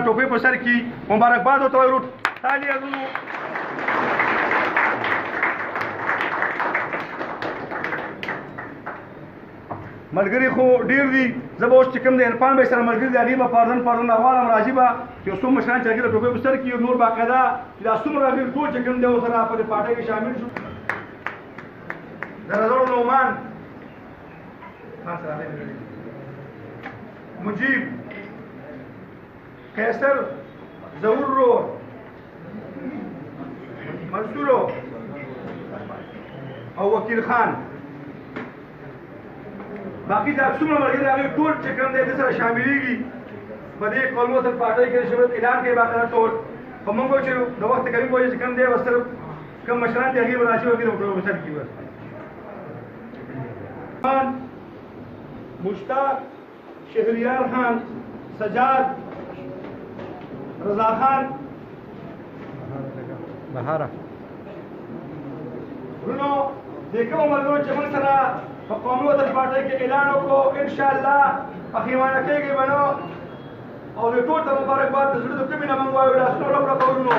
ټوپۍ په سر کې مبارکباد ورته وایو تالي ازونو ملګري خو ډېر دي زه به اوس چې کوم د عرفان بھائی سره ملګري دي هغې به پاردن اغوالم راځي به چې یو څو مشران چې هغې د ټوپۍ په سر کې نور باقاعده چې دا څومره هغې ټول چې کوم دی ورسره په دې پارټۍ کې شامل شو د نظر نعمان مجيب قیصر ظهور منصور او وکیل خان باقي دا څومره ملګري هغې ټول چې کوم دی د سره شاملېږي په دې قومي وطن پارټۍ کې شروع اعلان کوي باقاعده ټول خو موږ وایو چې د وخت قریب وایو چې کوم دی بس صرف کوم مشران دي هغې به راشي او هغې د پروفیسر کي بس مشتاق شهریار خان سجاد رضا خان بهاره ورونو د کومو ملګرو چې موږ سره په قومي وطن پارټۍ کې اعلان وکړو انشاءالله پښیمانه کېږي به نو او د ټول ته مبارکباد د زړه د کومې نه موږ وایو لاسونه وړه کړو ورونو